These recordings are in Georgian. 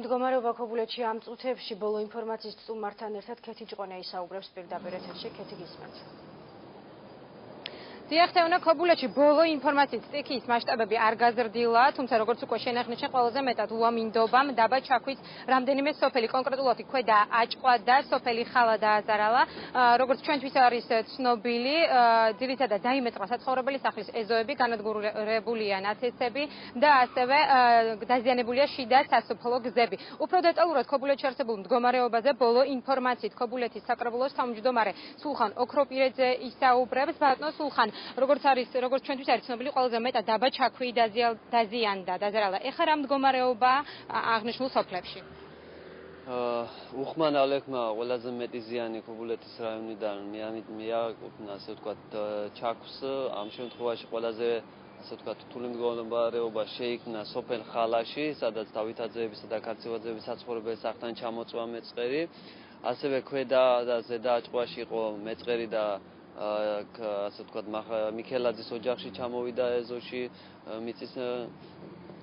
მდგომარეობა ქობულეთში ამ წუთებში ბოლო ინფორმაციის სტუმართან ერთად ქეთი ჭყონია ისაუბრებს პირდაპირ ეთერში. ქეთი გისმენთ. დიახთეუნა ქობულეთში ბოლო ინფორმაციით სტიქიის მასშტაბები არ გაზრდილა, თუმცა როგორც უკვე შენახნიშნე ყველაზე მეტად უამინდობამ დაბა ჩაქვის რამდენიმე სოფელი, კონკრეტულად ქვედა აჭყვა და სოფელი ხალა დააზარალა. როგორც ჩვენთვის არის ცნობილი, ძირითადად დაიმეწყა საცხოვრებელი სახლის ეზოები, განადგურებულია ნათესები და ასევე დაზიანებულია შიდა სასოფლო გზები. უფრო დეტალურად ქობულეთში არსებულ მდგომარეობაზე ბოლო ინფორმაციით ქობულეთის საკრებულოს თავმჯდომარე სულხან ოქროპირეძე ისაუბრებს. ბატონო სულხან, როგორც ჩვენთვის არის ცნობილი, ყველაზე მეტად დაბა ჩაქვი დაზიანდა, დაზარალა. ეხლა რა მდგომარეობა აღნიშნულ სოფლებში? უხმანალექმა ყველაზე მეტი ზიანი ქობულეთის რაიონიდან მიაკუთვნა, ასე ვთქვათ, ჩაქვს. ამ შემთხვევაში ყველაზე, ასე ვთქვათ, რთული მდგომარეობა შეიქმნა სოფელ ხალაში, სადაც დავითაძეებისა და ქარცევაძეების საცხოვრებელი სახლთან ჩამოწვა მეწყერი. ასევე ქვედა და ზედა აჭყვაში იყო მეწყერი და ასე ვთქვათ, მიქელაძის ოჯახში ჩამოვიდა ეზოში მიწის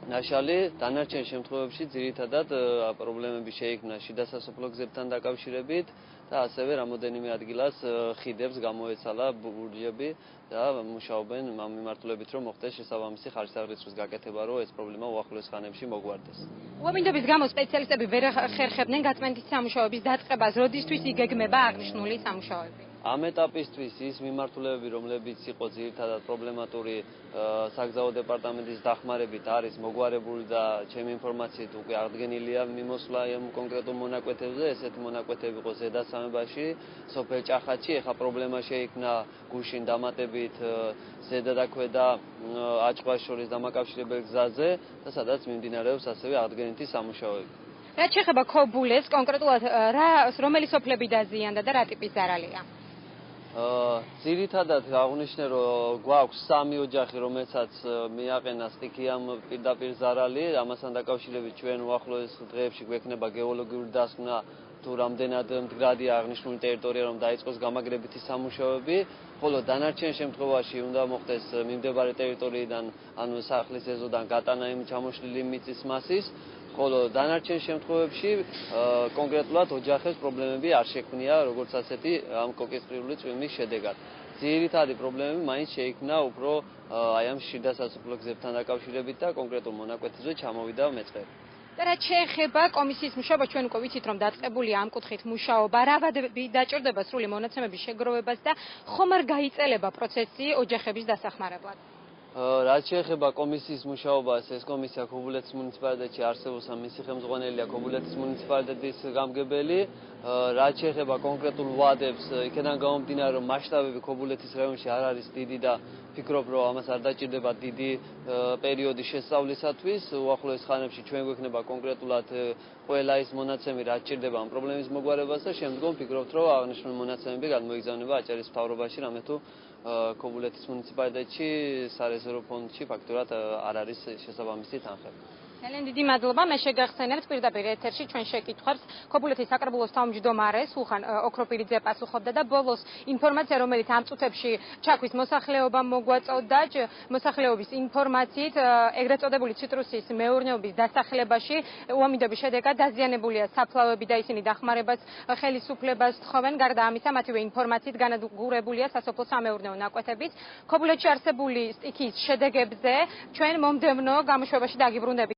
ნაშალი. დანარჩენ შემთხვევებში ძირითადად პრობლემები შეიქმნა შიდა სასოფლო გზებთან დაკავშირებით და ასევე რამოდენიმე ადგილას ხიდებს გამოეცალა ბურჯები და მუშაობენ ამ მიმართულებით, რომ მოხდეს შესაბამისი ხარჯთაღრიცხვის გაკეთება, რომ ეს პრობლემა უახლოეს ხანებში მოგვარდეს. უამინდობის გამო სპეციალისტები ვერ ხერხებდნენ გაწმენდის სამუშაოების დაწყებას, როდისთვის იგეგმება აღნიშნული სამუშაოები? ამ ეტაპისთვის ის მიმართულებები, რომლებიც იყო ძირითადად პრობლემატური საგზაო დეპარტამენტის დახმარებით არის მოგვარებული და ჩემი ინფორმაციით უკვე აღდგენილია მიმოსვლა ამ კონკრეტულ მონაკვეთებზე. ესეთი მონაკვეთები იყო ზედასამებაში, სოფელ ჭახატში. ეხლა პრობლემა შეიქმნა გუშინ დამატებით ზედა და ქვედა აჭყვას შორის დამაკავშირებელ გზაზე და სადაც მიმდინარეობს ასევე აღდგენითი სამუშაოები. რაც შეეხება ქობულეთს, კონკრეტულად რომელი სოფლები დაზიანდა და რა ტიპის ზარალია? ძირითადად აღნიშნე, რომ გვაქვს 3 ოჯახი, რომელსაც მიაყენა სტიქიამ პირდაპირ ზარალი. ამასთან დაკავშირებით ჩვენ უახლოეს დღეებში გვექნება გეოლოგიური დასკვნა, თუ რამდენად მდგრადია აღნიშნული ტერიტორია, რომ დაიწყოს გამაგრებითი სამუშაოები, ხოლო დანარჩენ შემთხვევაში უნდა მოხდეს მიმდებარე ტერიტორიიდან, ანუ სახლის ეზოდან გატანა იმ ჩამოშლილი მიწის მასის, ხოლო დანარჩენ შემთხვევებში კონკრეტულად ოჯახებს პრობლემები არ შექმნია, როგორც ასეთი ამ კოკისყრიული წვიმის შედეგად. ძირითადი პრობლემები მაინც შეიქმნა უფრო აი ამ შიდა სასოფლო გზებთან დაკავშირებით და კონკრეტულ მონაკვეთებზე ჩამოვიდა მეწყერი. და რაც შეეხება კომისიის მუშაობა, ჩვენ უკვე ვიცით, რომ დაწყებულია ამ კუთხით მუშაობა, რა ვადები დაჭირდება სრული მონაცემების შეგროვებას და ხომ არ გაიწელება პროცესი ოჯახების დასახმარებლად? რაც შეეხება კომისიის მუშაობას, ეს კომისია ქობულეთის მუნიციპალიტეტში არსებობს, მისი ხელმძღვანელია ქობულეთის მუნიციპალიტეტის გამგებელი. რაც შეეხება კონკრეტულ ვადებს, იქიდან გამომდინარე, რომ მასშტაბები ქობულეთის რაიონში არ არის დიდი და ფიქრობ, რომ ამას არ დაჭირდება დიდი პერიოდი შესწავლისათვის. უახლოეს ხანებში ჩვენ გვექნება კონკრეტულად ყველა ის მონაცემი, რაც ჭირდება ამ პრობლემის მოგვარებას და შემდგომ ფიქრობთ, რომ აღნიშნული მონაცემები გამოიგზავნება აჭარის მთავრობაში, რამე თუ ქობულეთის მუნიციპალიტეტში სარეზერვო ფონდში ფაქტურად არ არის შესაბამისი თანხები. ძალიან დიდი მადლობა. მე შეგახსენებთ პირდაპირ ეთერში ჩვენ შეკითხვებს ქობულეთის საკრებულოს თავმჯდომარე სულხან ოქროპირიძე პასუხობდა და ბოლოს ინფორმაცია, რომელიც ამ წუთებში ჩაქვის მოსახლეობამ მოგვაწოდა, მოსახლეობის ინფორმაციით ეგრეთ წოდებული ციტრუსის მეურნეობის დასახლებაში უამინდობის შედეგად დაზიანებულია საფლავები და ისინი დახმარებას ხელისუფლებას თხოვენ. გარდა ამისა, მათივე ინფორმაციით განადგურებულია სასოფლო სამეურნეო ნაკვეთებიც. ქობულეთში არსებული სტიქიის შედეგებზე ჩვენ მომდევნო გამოშვებაში დაგიბრუნდებით.